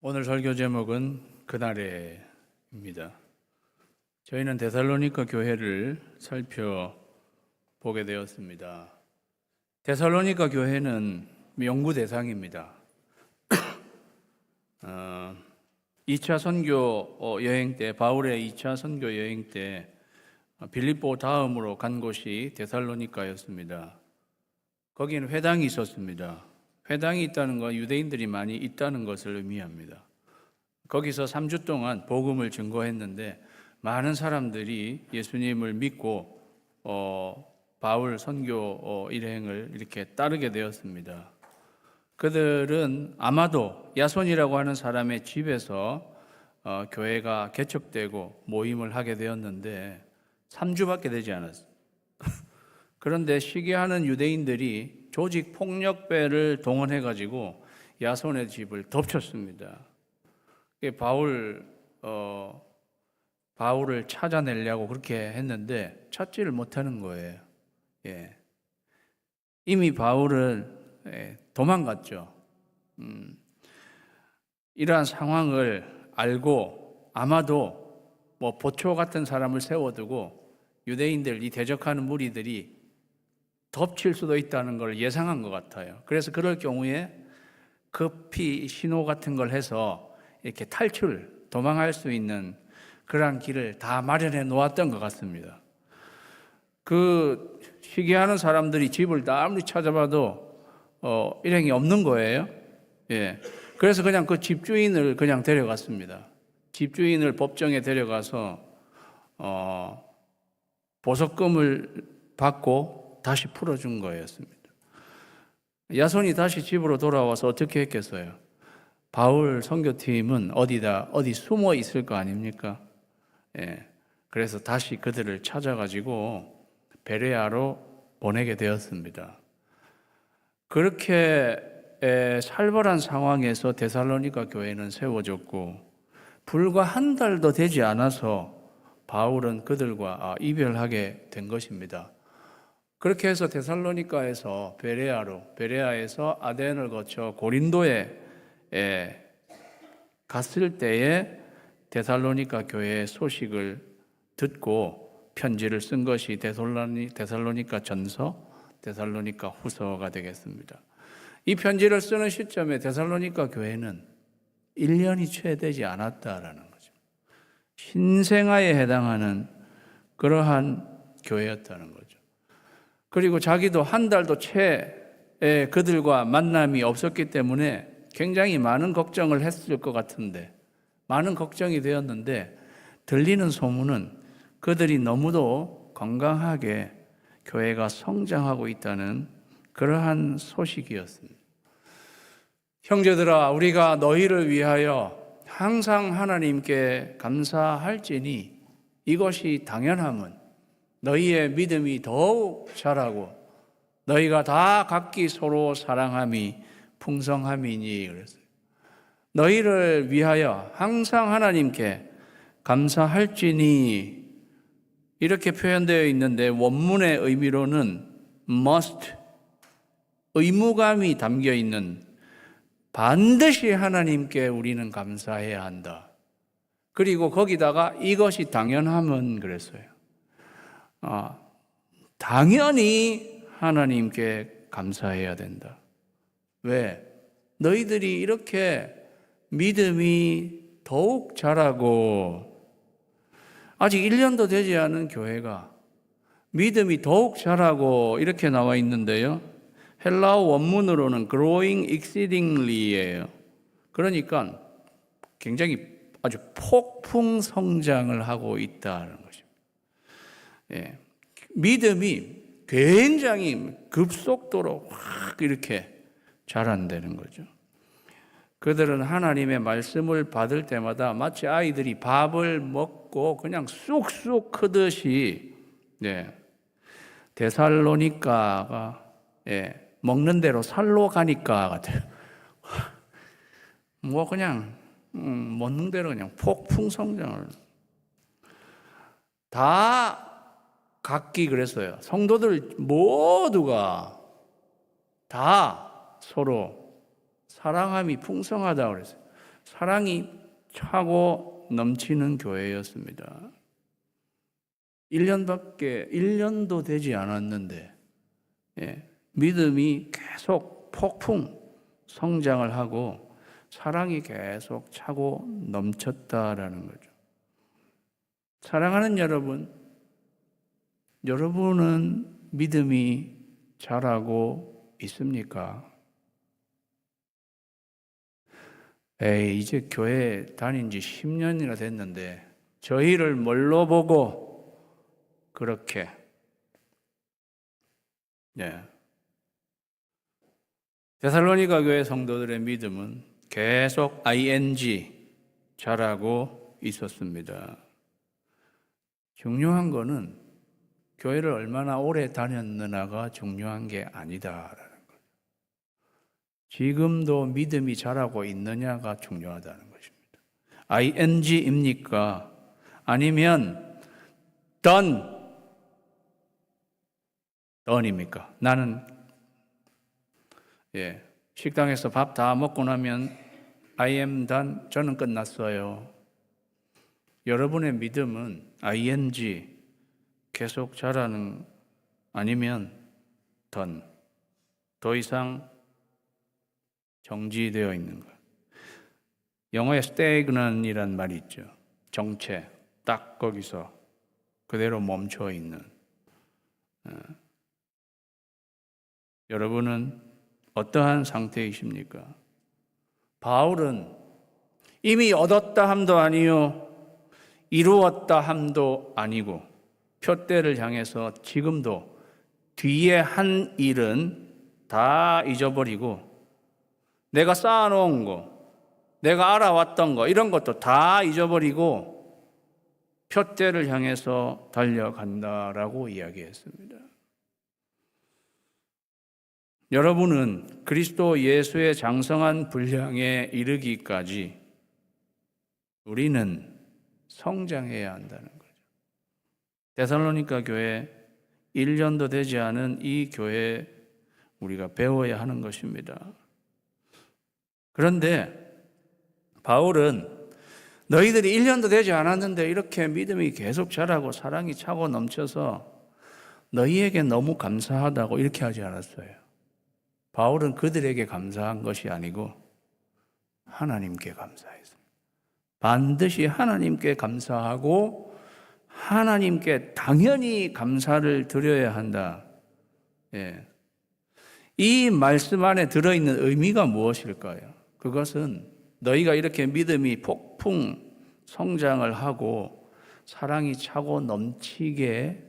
오늘 설교 제목은 그날에입니다. 저희는 데살로니가 교회를 살펴보게 되었습니다. 데살로니가 교회는 연구 대상입니다. 2차 선교 여행 때, 바울의 2차 선교 여행 때 빌립보 다음으로 간 곳이 데살로니가였습니다. 거기는 회당이 있었습니다. 회당이 있다는 건 유대인들이 많이 있다는 것을 의미합니다. 거기서 3주 동안 복음을 증거했는데 많은 사람들이 예수님을 믿고 바울 선교 일행을 이렇게 따르게 되었습니다. 그들은 아마도 야손이라고 하는 사람의 집에서 교회가 개척되고 모임을 하게 되었는데 3주밖에 되지 않았어요. 그런데 시기하는 유대인들이 조직 폭력배를 동원해가지고 야손의 집을 덮쳤습니다. 바울을 찾아내려고 그렇게 했는데 찾지를 못하는 거예요. 이미 바울은 도망갔죠. 이러한 상황을 알고 아마도 보초 같은 사람을 세워두고 유대인들, 이 대적하는 무리들이 덮칠 수도 있다는 걸 예상한 것 같아요. 그래서 그럴 경우에 급히 신호 같은 걸 해서 이렇게 도망할 수 있는 그러한 길을 다 마련해 놓았던 것 같습니다. 그 시기하는 사람들이 집을 아무리 찾아봐도 일행이 없는 거예요. 그래서 그냥 그 집주인을 그냥 데려갔습니다. 집주인을 법정에 데려가서 보석금을 받고 다시 풀어준 거였습니다. 야손이 다시 집으로 돌아와서 어떻게 했겠어요? 바울 선교팀은 어디 숨어 있을 거 아닙니까? 그래서 다시 그들을 찾아가지고 베레아로 보내게 되었습니다. 그렇게 살벌한 상황에서 데살로니가 교회는 세워졌고 불과 한 달도 되지 않아서 바울은 그들과 이별하게 된 것입니다. 그렇게 해서 데살로니가에서 베레아에서 아덴을 거쳐 고린도에 갔을 때에 데살로니가 교회의 소식을 듣고 편지를 쓴 것이 데살로니가 전서, 데살로니가 후서가 되겠습니다. 이 편지를 쓰는 시점에 데살로니가 교회는 1년이 채 되지 않았다라는 거죠. 신생아에 해당하는 그러한 교회였다는 거죠. 그리고 자기도 한 달도 채 그들과 만남이 없었기 때문에 굉장히 많은 걱정을 했을 것 같은데, 많은 걱정이 되었는데 들리는 소문은 그들이 너무도 건강하게 교회가 성장하고 있다는 그러한 소식이었습니다. 형제들아, 우리가 너희를 위하여 항상 하나님께 감사할지니 이것이 당연함은 너희의 믿음이 더욱 자라고 너희가 다 각기 서로 사랑함이 풍성함이니. 그랬어요. 너희를 위하여 항상 하나님께 감사할지니 이렇게 표현되어 있는데 원문의 의미로는 must, 의무감이 담겨 있는, 반드시 하나님께 우리는 감사해야 한다. 그리고 거기다가 이것이 당연함은 그랬어요. 당연히 하나님께 감사해야 된다. 왜? 너희들이 이렇게 믿음이 더욱 자라고, 아직 1년도 되지 않은 교회가 믿음이 더욱 자라고 이렇게 나와 있는데요. 헬라어 원문으로는 growing exceedingly예요. 그러니까 굉장히 아주 폭풍 성장을 하고 있다는 것입니다. 믿음이 굉장히 급속도로 확 이렇게 자란다는 거죠. 그들은 하나님의 말씀을 받을 때마다 마치 아이들이 밥을 먹고 그냥 쑥쑥 크듯이 데살로니가가 먹는 대로 살로 가니까 같아요. 그냥 먹는 대로 그냥 폭풍 성장을 다 각기 그랬어요. 성도들 모두가 다 서로 사랑함이 풍성하다고 그랬어요. 사랑이 차고 넘치는 교회였습니다. 1년도 되지 않았는데 믿음이 계속 폭풍 성장을 하고 사랑이 계속 차고 넘쳤다라는 거죠. 사랑하는 여러분, 여러분은 믿음이 자라고 있습니까? 이제 교회 다닌 지 10년이나 됐는데 저희를 뭘로 보고 그렇게 데살로니가 교회 성도들의 믿음은 계속 ing 자라고 있었습니다. 중요한 거는 교회를 얼마나 오래 다녔느냐가 중요한 게 아니다라는 거죠. 지금도 믿음이 자라고 있느냐가 중요하다는 것입니다. ing입니까? 아니면 done입니까? 나는 식당에서 밥 다 먹고 나면 I am done, 저는 끝났어요. 여러분의 믿음은 ing 계속 자라는 아니면 done, 더 이상 정지되어 있는 것. 영어에 stagnant이란 말이 있죠. 정체, 딱 거기서 그대로 멈춰 있는. 여러분은 어떠한 상태이십니까? 바울은 이미 얻었다 함도 아니요 이루었다 함도 아니고 표대를 향해서 지금도 뒤에 한 일은 다 잊어버리고 내가 쌓아놓은 거, 내가 알아왔던 거 이런 것도 다 잊어버리고 표대를 향해서 달려간다라고 이야기했습니다. 여러분은 그리스도 예수의 장성한 분량에 이르기까지 우리는 성장해야 한다는 거죠. 데살로니가 교회 1년도 되지 않은 이 교회 우리가 배워야 하는 것입니다. 그런데 바울은 너희들이 1년도 되지 않았는데 이렇게 믿음이 계속 자라고 사랑이 차고 넘쳐서 너희에게 너무 감사하다고 이렇게 하지 않았어요. 바울은 그들에게 감사한 것이 아니고 하나님께 감사했습니다. 반드시 하나님께 감사하고 하나님께 당연히 감사를 드려야 한다. 이 말씀 안에 들어있는 의미가 무엇일까요? 그것은 너희가 이렇게 믿음이 폭풍 성장을 하고 사랑이 차고 넘치게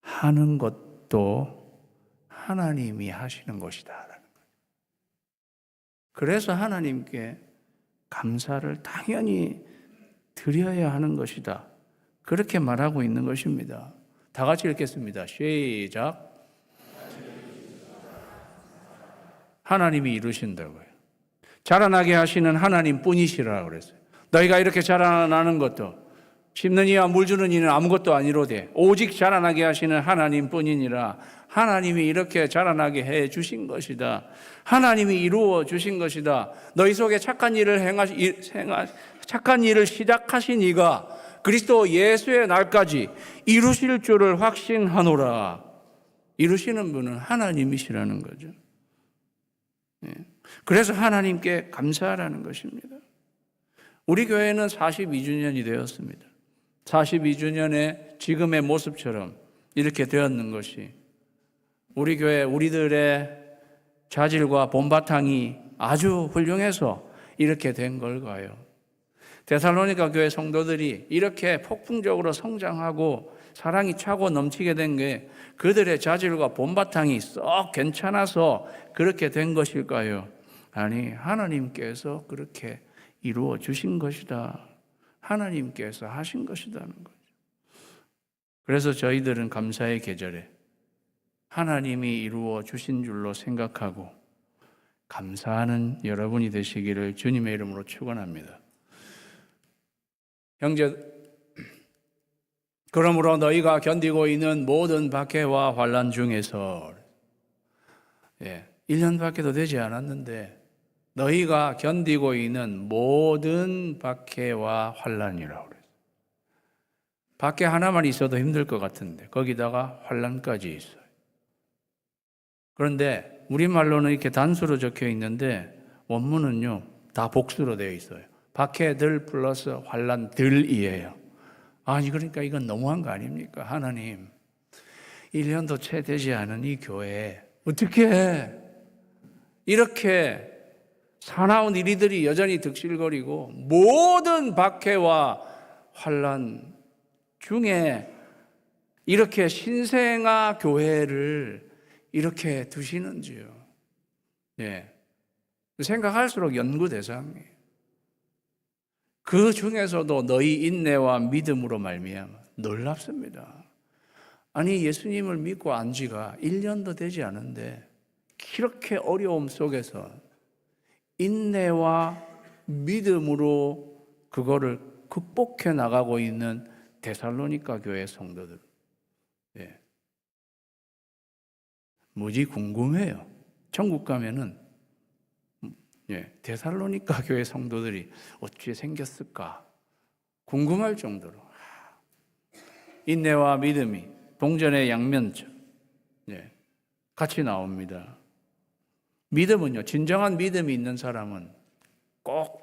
하는 것도 하나님이 하시는 것이다. 그래서 하나님께 감사를 당연히 드려야 하는 것이다. 그렇게 말하고 있는 것입니다. 다 같이 읽겠습니다. 시작. 하나님이 이루신다고요. 자라나게 하시는 하나님 뿐이시라고 그랬어요. 너희가 이렇게 자라나는 것도 심는 이와 물 주는 이는 아무것도 아니로되 오직 자라나게 하시는 하나님 뿐이니라. 하나님이 이렇게 자라나게 해 주신 것이다. 하나님이 이루어 주신 것이다. 너희 속에 착한 일을 시작하신 이가 그리스도 예수의 날까지 이루실 줄을 확신하노라. 이루시는 분은 하나님이시라는 거죠. 그래서 하나님께 감사하라는 것입니다. 우리 교회는 42주년이 되었습니다. 42주년에 지금의 모습처럼 이렇게 되었는 것이 우리 교회 우리들의 자질과 본바탕이 아주 훌륭해서 이렇게 된 걸까요? 데살로니가 교회 성도들이 이렇게 폭풍적으로 성장하고 사랑이 차고 넘치게 된 게 그들의 자질과 본바탕이 썩 괜찮아서 그렇게 된 것일까요? 아니, 하나님께서 그렇게 이루어 주신 것이다. 하나님께서 하신 것이라는 거죠. 그래서 저희들은 감사의 계절에 하나님이 이루어 주신 줄로 생각하고 감사하는 여러분이 되시기를 주님의 이름으로 축원합니다. 형제, 그러므로 너희가 견디고 있는 모든 박해와 환난 중에서 1년밖에도 되지 않았는데 너희가 견디고 있는 모든 박해와 환난이라고 그래요. 박해 하나만 있어도 힘들 것 같은데 거기다가 환난까지 있어요. 그런데 우리말로는 이렇게 단수로 적혀 있는데 원문은요 다 복수로 되어 있어요. 박해들 플러스 환난들이에요. 아니 그러니까 이건 너무한 거 아닙니까? 하나님 1년도 채 되지 않은 이 교회에 어떻게 이렇게 사나운 이리들이 여전히 득실거리고 모든 박해와 환난 중에 이렇게 신생아 교회를 이렇게 두시는지요. 예. 생각할수록 연구 대상이에요. 그 중에서도 너희 인내와 믿음으로 말미암아 놀랍습니다. 아니 예수님을 믿고 안 지가 1년도 되지 않은데 이렇게 어려움 속에서 인내와 믿음으로 그거를 극복해 나가고 있는 데살로니가 교회 성도들. 예. 뭐지 궁금해요. 천국 가면은 데살로니가 교회 성도들이 어떻게 생겼을까 궁금할 정도로 인내와 믿음이 동전의 양면처럼 같이 나옵니다. 믿음은요, 진정한 믿음이 있는 사람은 꼭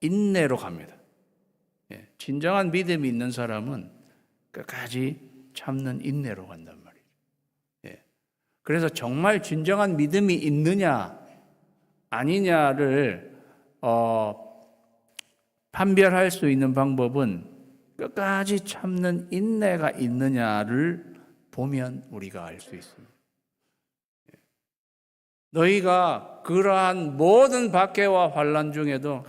인내로 갑니다. 진정한 믿음이 있는 사람은 끝까지 참는 인내로 간단 말이죠. 그래서 정말 진정한 믿음이 있느냐 아니냐를 판별할 수 있는 방법은 끝까지 참는 인내가 있느냐를 보면 우리가 알 수 있습니다. 너희가 그러한 모든 박해와 환난 중에도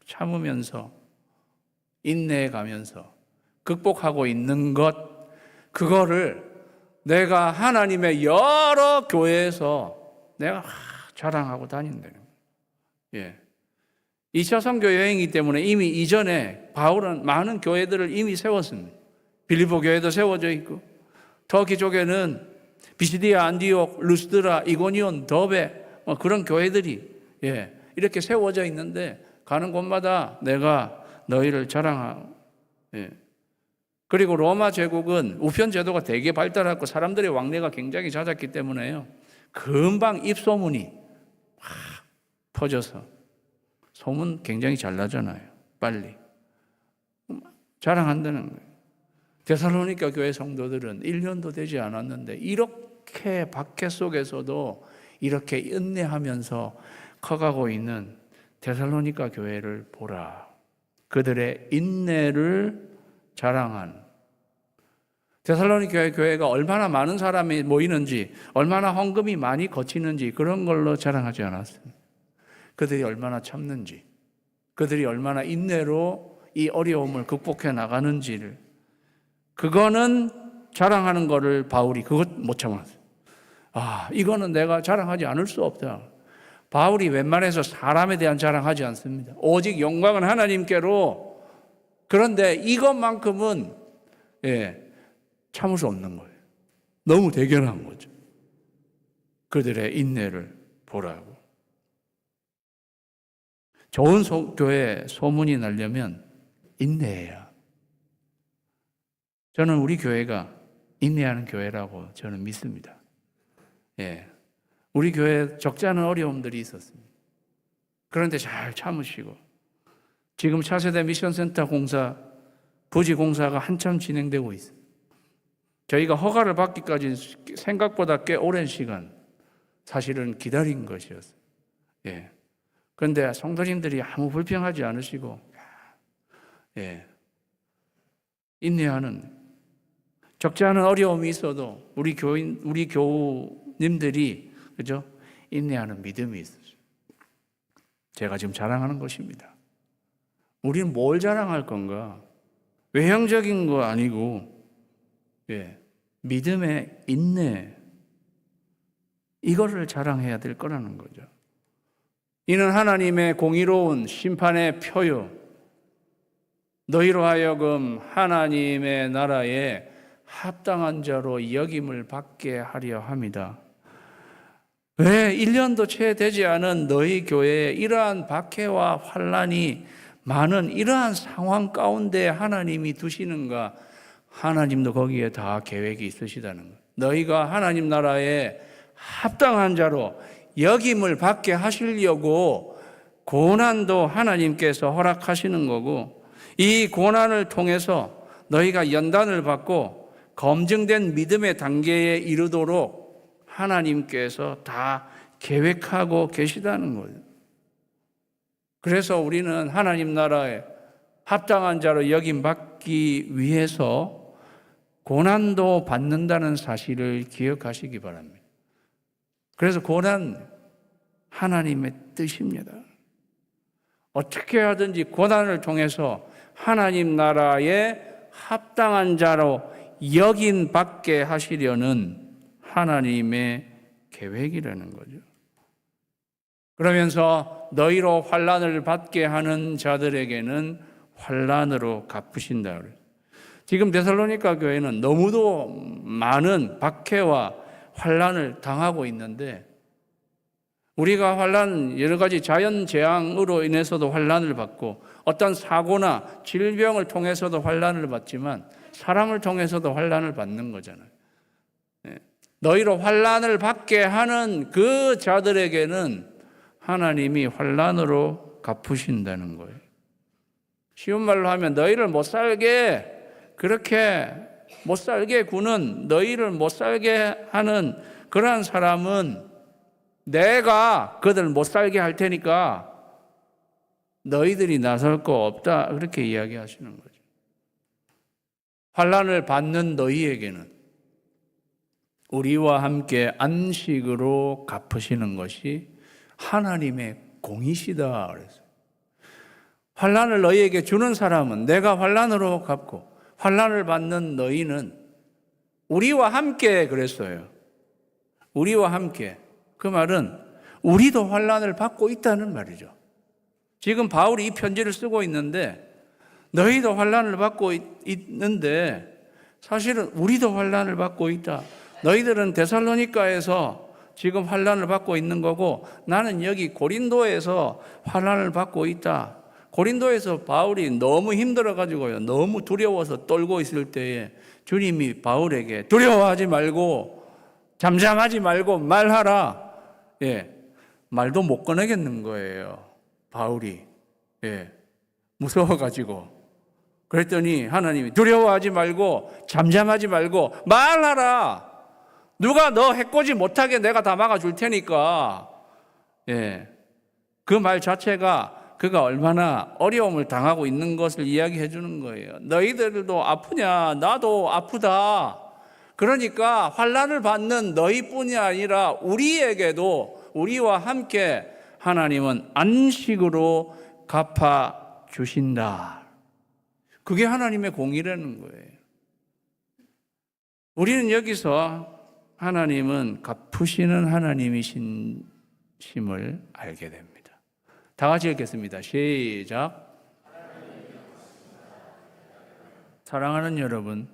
참으면서 인내해 가면서 극복하고 있는 것, 그거를 내가 하나님의 여러 교회에서 내가 자랑하고 다닌다는 거예요. 2차 선교 여행이기 때문에 이미 이전에 바울은 많은 교회들을 이미 세웠습니다. 빌립보 교회도 세워져 있고 터키 쪽에는 비시디아, 안디옥, 루스드라, 이고니온, 더베 그런 교회들이 이렇게 세워져 있는데 가는 곳마다 내가 너희를 자랑하고 그리고 로마 제국은 우편 제도가 되게 발달하고 사람들의 왕래가 굉장히 잦았기 때문에요. 금방 입소문이 막 퍼져서 소문 굉장히 잘 나잖아요. 빨리 자랑한다는 거예요. 데살로니가 교회 성도들은 1년도 되지 않았는데 이렇게 박해 속에서도 이렇게 인내하면서 커가고 있는 데살로니가 교회를 보라. 그들의 인내를 자랑한 데살로니가 교회가 얼마나 많은 사람이 모이는지 얼마나 헌금이 많이 거치는지 그런 걸로 자랑하지 않았습니다. 그들이 얼마나 참는지 그들이 얼마나 인내로 이 어려움을 극복해 나가는지를 그거는 자랑하는 거를 바울이 그것 못 참았어요. 이거는 내가 자랑하지 않을 수 없다. 바울이 웬만해서 사람에 대한 자랑하지 않습니다. 오직 영광은 하나님께로. 그런데 이것만큼은 참을 수 없는 거예요. 너무 대견한 거죠. 그들의 인내를 보라고. 좋은 교회 소문이 나려면 인내해야. 저는 우리 교회가 인내하는 교회라고 저는 믿습니다. 우리 교회에 적지 않은 어려움들이 있었습니다. 그런데 잘 참으시고 지금 차세대 미션센터 공사 부지 공사가 한참 진행되고 있어요. 저희가 허가를 받기까지 생각보다 꽤 오랜 시간 사실은 기다린 것이었어요. 그런데 성도님들이 아무 불평하지 않으시고 인내하는 적지 않은 어려움이 있어도 우리 교우님들이 그죠? 인내하는 믿음이 있어요. 제가 지금 자랑하는 것입니다. 우리는 뭘 자랑할 건가? 외형적인 거 아니고 믿음의 인내 이거를 자랑해야 될 거라는 거죠. 이는 하나님의 공의로운 심판의 표요 너희로 하여금 하나님의 나라에 합당한 자로 여김을 받게 하려 함이다. 왜 1년도 채 되지 않은 너희 교회에 이러한 박해와 환난이 많은 이러한 상황 가운데 하나님이 두시는가? 하나님도 거기에 다 계획이 있으시다는 거예요. 너희가 하나님 나라에 합당한 자로 역임을 받게 하시려고 고난도 하나님께서 허락하시는 거고, 이 고난을 통해서 너희가 연단을 받고 검증된 믿음의 단계에 이르도록 하나님께서 다 계획하고 계시다는 거예요. 그래서 우리는 하나님 나라에 합당한 자로 여김받기 위해서 고난도 받는다는 사실을 기억하시기 바랍니다. 그래서 고난, 하나님의 뜻입니다. 어떻게 하든지 고난을 통해서 하나님 나라에 합당한 자로 여김받게 하시려는 하나님의 계획이라는 거죠. 그러면서 너희로 환난을 받게 하는 자들에게는 환난으로 갚으신다. 지금 데살로니가 교회는 너무도 많은 박해와 환난을 당하고 있는데, 우리가 환난, 여러 가지 자연 재앙으로 인해서도 환난을 받고 어떤 사고나 질병을 통해서도 환난을 받지만 사람을 통해서도 환난을 받는 거잖아요. 너희로 환난을 받게 하는 그 자들에게는 하나님이 환난으로 갚으신다는 거예요. 쉬운 말로 하면 너희를 못 살게, 그렇게 못 살게 구는, 너희를 못 살게 하는 그러한 사람은 내가 그들 못 살게 할 테니까 너희들이 나설 거 없다, 그렇게 이야기하시는 거죠. 환난을 받는 너희에게는 우리와 함께 안식으로 갚으시는 것이 하나님의 공이시다 그랬어요. 환난을 너희에게 주는 사람은 내가 환난으로 갚고, 환난을 받는 너희는 우리와 함께 그랬어요. 우리와 함께. 그 말은 우리도 환난을 받고 있다는 말이죠. 지금 바울이 이 편지를 쓰고 있는데 너희도 환난을 받고 있는데 사실은 우리도 환난을 받고 있다. 너희들은 데살로니가에서 지금 환난을 받고 있는 거고 나는 여기 고린도에서 환난을 받고 있다. 고린도에서 바울이 너무 힘들어가지고요, 너무 두려워서 떨고 있을 때에 주님이 바울에게 두려워하지 말고 잠잠하지 말고 말하라. 말도 못 꺼내겠는 거예요, 바울이. 무서워가지고. 그랬더니 하나님이 두려워하지 말고 잠잠하지 말고 말하라. 누가 너 해코지 못하게 내가 다 막아줄 테니까. 그 말 자체가 그가 얼마나 어려움을 당하고 있는 것을 이야기해 주는 거예요. 너희들도 아프냐? 나도 아프다. 그러니까 환난을 받는 너희뿐이 아니라 우리에게도, 우리와 함께 하나님은 안식으로 갚아 주신다. 그게 하나님의 공의라는 거예요. 우리는 여기서 하나님은 갚으시는 하나님이신 심을 알게 됩니다. 다 같이 읽겠습니다. 시작. 사랑하는 여러분,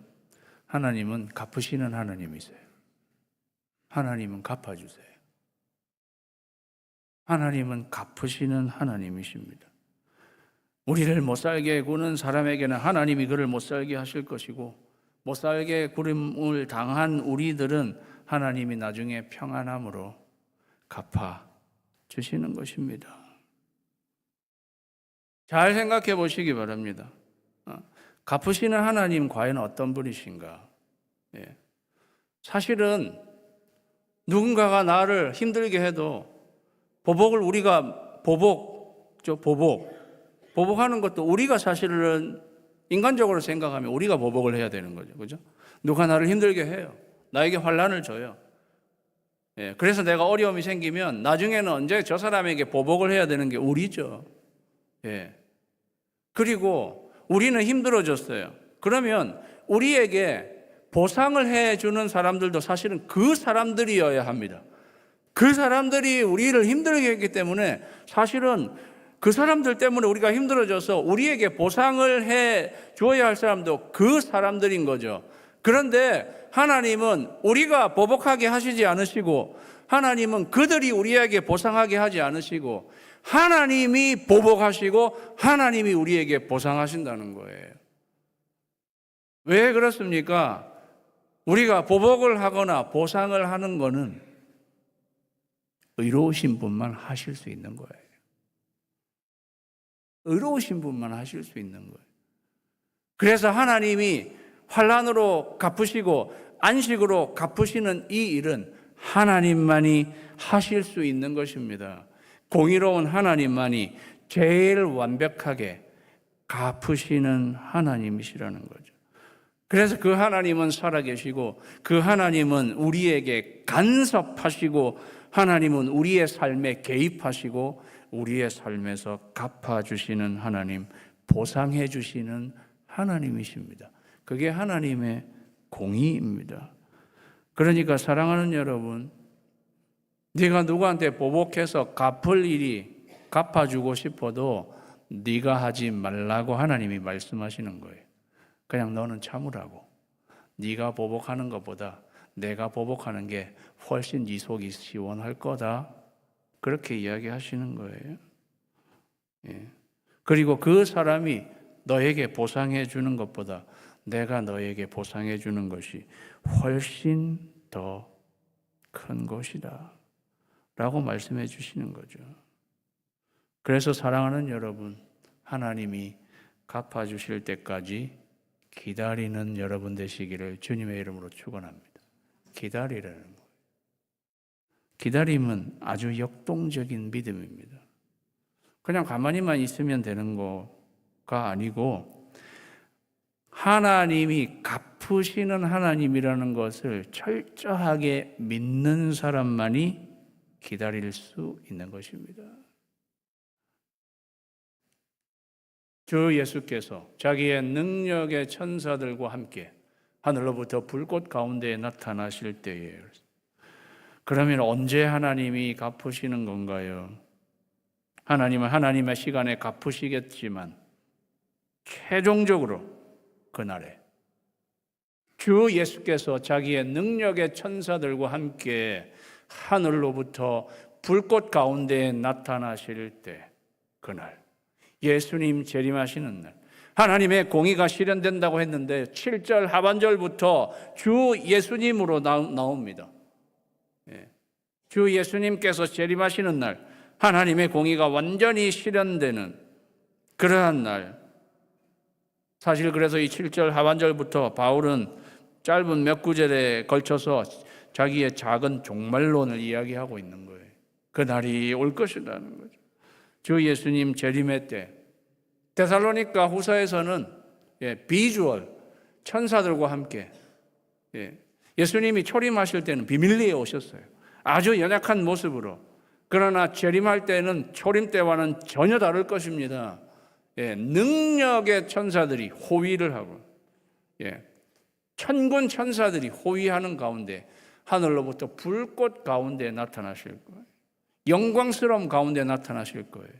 하나님은 갚으시는 하나님이세요. 하나님은 갚아주세요. 하나님은 갚으시는 하나님이십니다. 우리를 못 살게 구는 사람에게는 하나님이 그를 못 살게 하실 것이고, 못 살게 구림을 당한 우리들은 하나님이 나중에 평안함으로 갚아 주시는 것입니다. 잘 생각해 보시기 바랍니다. 갚으시는 하나님 과연 어떤 분이신가? 사실은 누군가가 나를 힘들게 해도 보복을 우리가 보복하는 것도 우리가 사실은 인간적으로 생각하면 우리가 보복을 해야 되는 거죠. 그죠? 누가 나를 힘들게 해요. 나에게 환난을 줘요. 그래서 내가 어려움이 생기면 나중에는 언제 저 사람에게 보복을 해야 되는 게 우리죠. 그리고 우리는 힘들어졌어요. 그러면 우리에게 보상을 해주는 사람들도 사실은 그 사람들이어야 합니다. 그 사람들이 우리를 힘들게 했기 때문에 사실은 그 사람들 때문에 우리가 힘들어져서 우리에게 보상을 해 줘야 할 사람도 그 사람들인 거죠. 그런데 하나님은 우리가 보복하게 하시지 않으시고 하나님은 그들이 우리에게 보상하게 하지 않으시고 하나님이 보복하시고 하나님이 우리에게 보상하신다는 거예요. 왜 그렇습니까? 우리가 보복을 하거나 보상을 하는 것은 의로우신 분만 하실 수 있는 거예요. 의로우신 분만 하실 수 있는 거예요. 그래서 하나님이 환난으로 갚으시고 안식으로 갚으시는 이 일은 하나님만이 하실 수 있는 것입니다. 공의로운 하나님만이 제일 완벽하게 갚으시는 하나님이시라는 거죠. 그래서 그 하나님은 살아계시고 그 하나님은 우리에게 간섭하시고 하나님은 우리의 삶에 개입하시고 우리의 삶에서 갚아주시는 하나님, 보상해 주시는 하나님이십니다. 그게 하나님의 공의입니다. 그러니까 사랑하는 여러분, 네가 누구한테 보복해서 갚을 일이 갚아주고 싶어도 네가 하지 말라고 하나님이 말씀하시는 거예요. 그냥 너는 참으라고. 네가 보복하는 것보다 내가 보복하는 게 훨씬 네 속이 시원할 거다. 그렇게 이야기하시는 거예요. 예. 그리고 그 사람이 너에게 보상해 주는 것보다 내가 너에게 보상해 주는 것이 훨씬 더 큰 것이다 라고 말씀해 주시는 거죠. 그래서 사랑하는 여러분, 하나님이 갚아주실 때까지 기다리는 여러분 되시기를 주님의 이름으로 축원합니다. 기다리라는 거예요. 기다림은 아주 역동적인 믿음입니다. 그냥 가만히만 있으면 되는 거가 아니고 하나님이 갚으시는 하나님이라는 것을 철저하게 믿는 사람만이 기다릴 수 있는 것입니다. 주 예수께서 자기의 능력의 천사들과 함께 하늘로부터 불꽃 가운데에 나타나실 때에 그러면 언제 하나님이 갚으시는 건가요? 하나님은 하나님의 시간에 갚으시겠지만 최종적으로 그날에 주 예수께서 자기의 능력의 천사들과 함께 하늘로부터 불꽃 가운데에 나타나실 때 그날 예수님 재림하시는 날 하나님의 공의가 실현된다고 했는데 7절 하반절부터 주 예수님으로 나옵니다. 주 예수님께서 재림하시는 날 하나님의 공의가 완전히 실현되는 그러한 날 사실 그래서 이 7절 하반절부터 바울은 짧은 몇 구절에 걸쳐서 자기의 작은 종말론을 이야기하고 있는 거예요. 그날이 올 것이라는 거죠. 주 예수님 재림의 때 데살로니가 후서에서는 비주얼 천사들과 함께 예수님이 초림하실 때는 비밀리에 오셨어요. 아주 연약한 모습으로. 그러나 재림할 때는 초림 때와는 전혀 다를 것입니다. 능력의 천사들이 호위를 하고 천군 천사들이 호위하는 가운데 하늘로부터 불꽃 가운데 나타나실 거예요. 영광스러움 가운데 나타나실 거예요.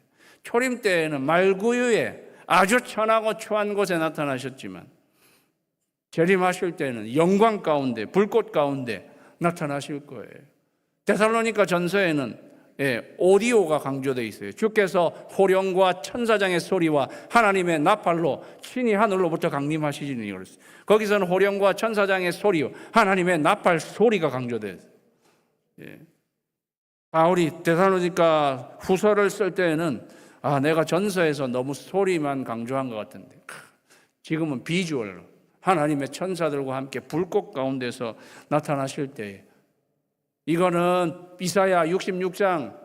초림 때에는 말구유에 아주 천하고 초한 곳에 나타나셨지만 재림하실 때는 영광 가운데 불꽃 가운데 나타나실 거예요. 데살로니가 전서에는 오디오가 강조되어 있어요. 주께서 호령과 천사장의 소리와 하나님의 나팔로 친히 하늘로부터 강림하시니 그랬어요. 거기서는 호령과 천사장의 소리, 하나님의 나팔 소리가 강조돼요. 바울이 데살로니가 후서를 쓸 때에는 내가 전서에서 너무 소리만 강조한 것 같은데 지금은 비주얼로 하나님의 천사들과 함께 불꽃 가운데서 나타나실 때에 이거는 이사야 66장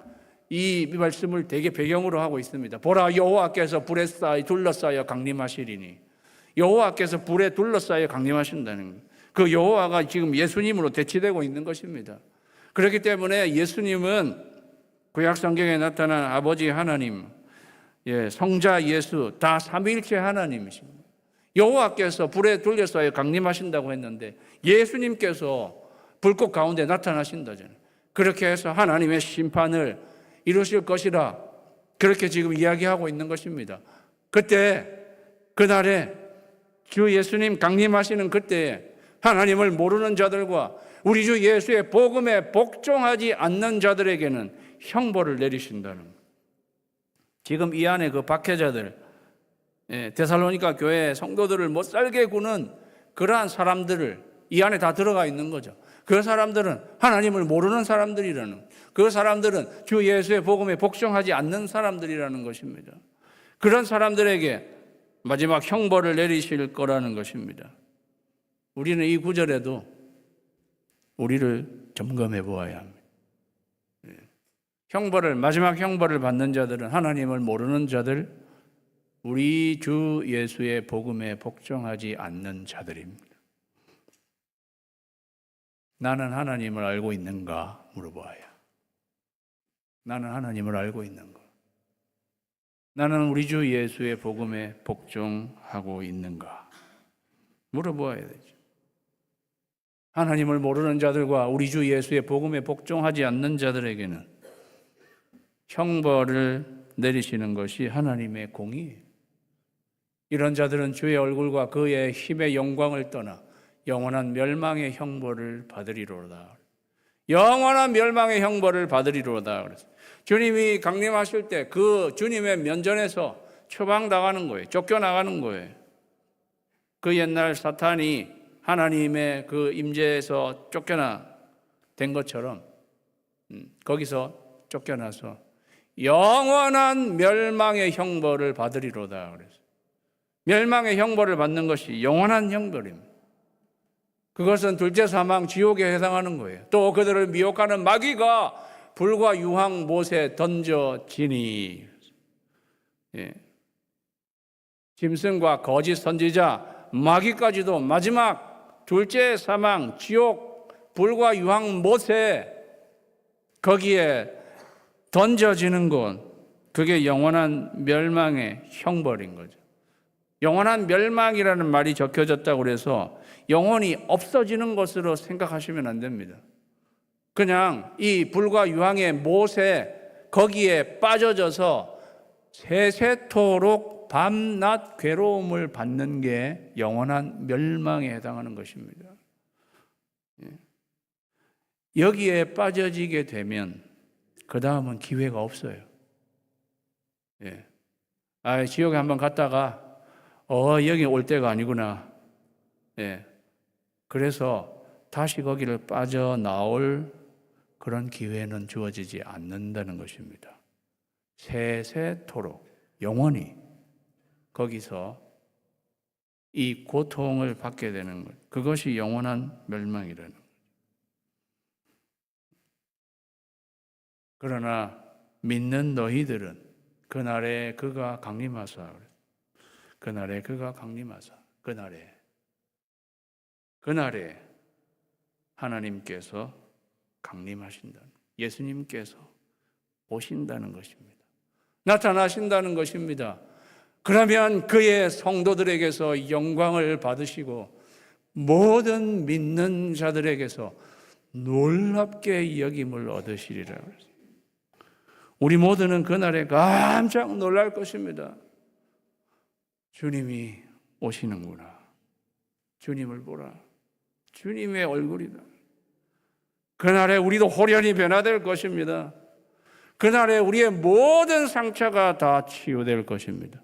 이 말씀을 되게 배경으로 하고 있습니다. 보라 여호와께서 불에 둘러싸여 강림하시리니 여호와께서 불에 둘러싸여 강림하신다는 거예요. 그 여호와가 지금 예수님으로 대치되고 있는 것입니다. 그렇기 때문에 예수님은 구약 성경에 나타난 아버지 하나님, 성자 예수 다 삼위일체 하나님이십니다. 여호와께서 불에 둘러싸여 강림하신다고 했는데 예수님께서 불꽃 가운데 나타나신다잖아요. 그렇게 해서 하나님의 심판을 이루실 것이라 그렇게 지금 이야기하고 있는 것입니다. 그날에 주 예수님 강림하시는 그때에 하나님을 모르는 자들과 우리 주 예수의 복음에 복종하지 않는 자들에게는 형벌을 내리신다는 거예요. 지금 이 안에 그 박해자들, 데살로니가 교회 성도들을 못 살게 구는 그러한 사람들을 이 안에 다 들어가 있는 거죠. 그 사람들은 하나님을 모르는 사람들이라는, 그 사람들은 주 예수의 복음에 복종하지 않는 사람들이라는 것입니다. 그런 사람들에게 마지막 형벌을 내리실 거라는 것입니다. 우리는 이 구절에도 우리를 점검해 보아야 합니다. 마지막 형벌을 받는 자들은 하나님을 모르는 자들, 우리 주 예수의 복음에 복종하지 않는 자들입니다. 나는 하나님을 알고 있는가 물어봐야. 나는 하나님을 알고 있는가? 나는 우리 주 예수의 복음에 복종하고 있는가? 물어보아야 되죠. 하나님을 모르는 자들과 우리 주 예수의 복음에 복종하지 않는 자들에게는 형벌을 내리시는 것이 하나님의 공의예요. 이런 자들은 주의 얼굴과 그의 힘의 영광을 떠나 영원한 멸망의 형벌을 받으리로다. 영원한 멸망의 형벌을 받으리로다. 주님이 강림하실 때 그 주님의 면전에서 처방당하는 거예요. 쫓겨나가는 거예요. 그 옛날 사탄이 하나님의 그 임재에서 쫓겨나 된 것처럼 거기서 쫓겨나서 영원한 멸망의 형벌을 받으리로다. 그래서 멸망의 형벌을 받는 것이 영원한 형벌입니다. 그것은 둘째 사망 지옥에 해당하는 거예요. 또 그들을 미혹하는 마귀가 불과 유황 못에 던져지니. 짐승과 거짓 선지자, 마귀까지도 마지막 둘째 사망 지옥 불과 유황 못에 거기에 던져지는 것, 그게 영원한 멸망의 형벌인 거죠. 영원한 멸망이라는 말이 적혀졌다고 해서 영원히 없어지는 것으로 생각하시면 안 됩니다. 그냥 이 불과 유황의 못에 거기에 빠져져서 세세토록 밤낮 괴로움을 받는 게 영원한 멸망에 해당하는 것입니다. 여기에 빠져지게 되면 그 다음은 기회가 없어요. 지옥에 한번 갔다가 여기 올 때가 아니구나. 그래서 다시 거기를 빠져나올 그런 기회는 주어지지 않는다는 것입니다. 세세토록 영원히 거기서 이 고통을 받게 되는 것, 그것이 영원한 멸망이라는 것. 그러나 믿는 너희들은 그날에 그가 강림하사, 그날에 그가 강림하사, 그날에 하나님께서 강림하신다. 예수님께서 오신다는 것입니다. 나타나신다는 것입니다. 그러면 그의 성도들에게서 영광을 받으시고 모든 믿는 자들에게서 놀랍게 여김을 얻으시리라. 우리 모두는 그날에 깜짝 놀랄 것입니다. 주님이 오시는구나. 주님을 보라. 주님의 얼굴이다. 그날에 우리도 호련히 변화될 것입니다. 그날에 우리의 모든 상처가 다 치유될 것입니다.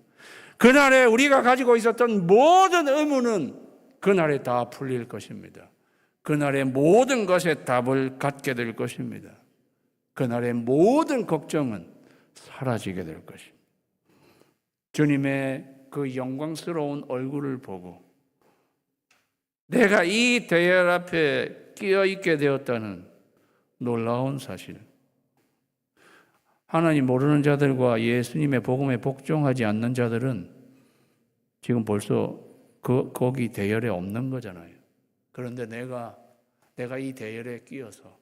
그날에 우리가 가지고 있었던 모든 의문은 그날에 다 풀릴 것입니다. 그날의 모든 것에 답을 갖게 될 것입니다. 그날의 모든 걱정은 사라지게 될 것입니다. 주님의 그 영광스러운 얼굴을 보고 내가 이 대열 앞에 끼어 있게 되었다는 놀라운 사실. 하나님 모르는 자들과 예수님의 복음에 복종하지 않는 자들은 지금 벌써 거기 대열에 없는 거잖아요. 그런데 내가 이 대열에 끼어서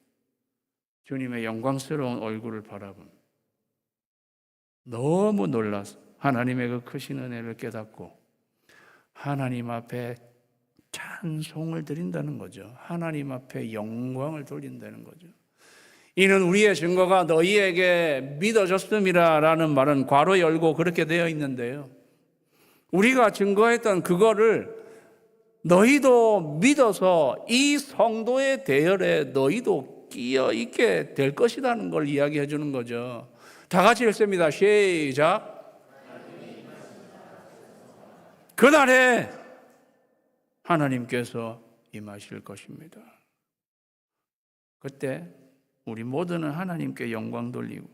주님의 영광스러운 얼굴을 바라본 너무 놀라서 하나님의 그 크신 은혜를 깨닫고 하나님 앞에 찬송을 드린다는 거죠. 하나님 앞에 영광을 돌린다는 거죠. 이는 우리의 증거가 너희에게 믿어졌음이라 라는 말은 괄호 열고 그렇게 되어 있는데요. 우리가 증거했던 그거를 너희도 믿어서 이 성도의 대열에 너희도 끼어 있게 될 것이라는 걸 이야기해 주는 거죠. 다 같이 읽습니다. 시작. 그날에 하나님께서 임하실 것입니다. 그때 우리 모두는 하나님께 영광 돌리고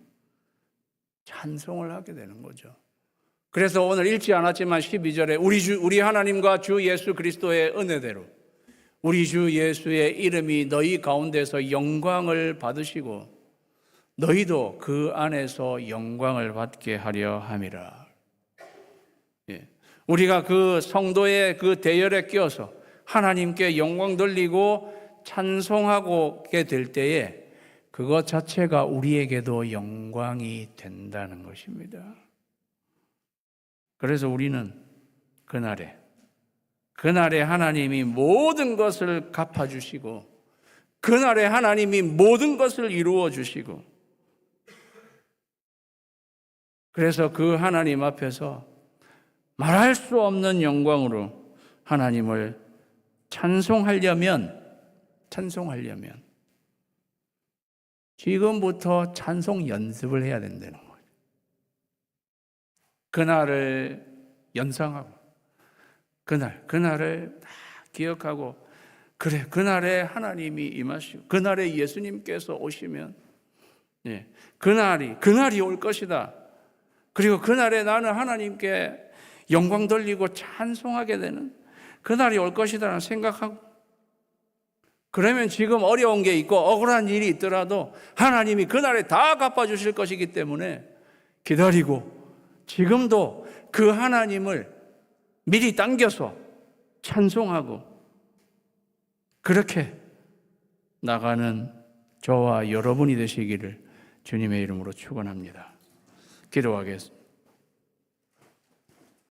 찬송을 하게 되는 거죠. 그래서 오늘 읽지 않았지만 12절에 우리 하나님과 주 예수 그리스도의 은혜대로 우리 주 예수의 이름이 너희 가운데서 영광을 받으시고 너희도 그 안에서 영광을 받게 하려 함이라. 예. 우리가 그 성도의 그 대열에 끼어서 하나님께 영광 돌리고 찬송하게 될 때에 그것 자체가 우리에게도 영광이 된다는 것입니다. 그래서 우리는 그날에 하나님이 모든 것을 갚아주시고 그날에 하나님이 모든 것을 이루어 주시고 그래서 그 하나님 앞에서 말할 수 없는 영광으로 하나님을 찬송하려면 지금부터 찬송 연습을 해야 된다는 거예요. 그날을 연상하고 그날을 다 기억하고 그래 그날에 하나님이 임하시고 그날에 예수님께서 오시면 그날이 올 것이다. 그리고 그날에 나는 하나님께 영광 돌리고 찬송하게 되는 그날이 올 것이다라는 생각하고 그러면 지금 어려운 게 있고 억울한 일이 있더라도 하나님이 그날에 다 갚아주실 것이기 때문에 기다리고 지금도 그 하나님을 미리 당겨서 찬송하고 그렇게 나가는 저와 여러분이 되시기를 주님의 이름으로 축원합니다. 기도하겠습니다.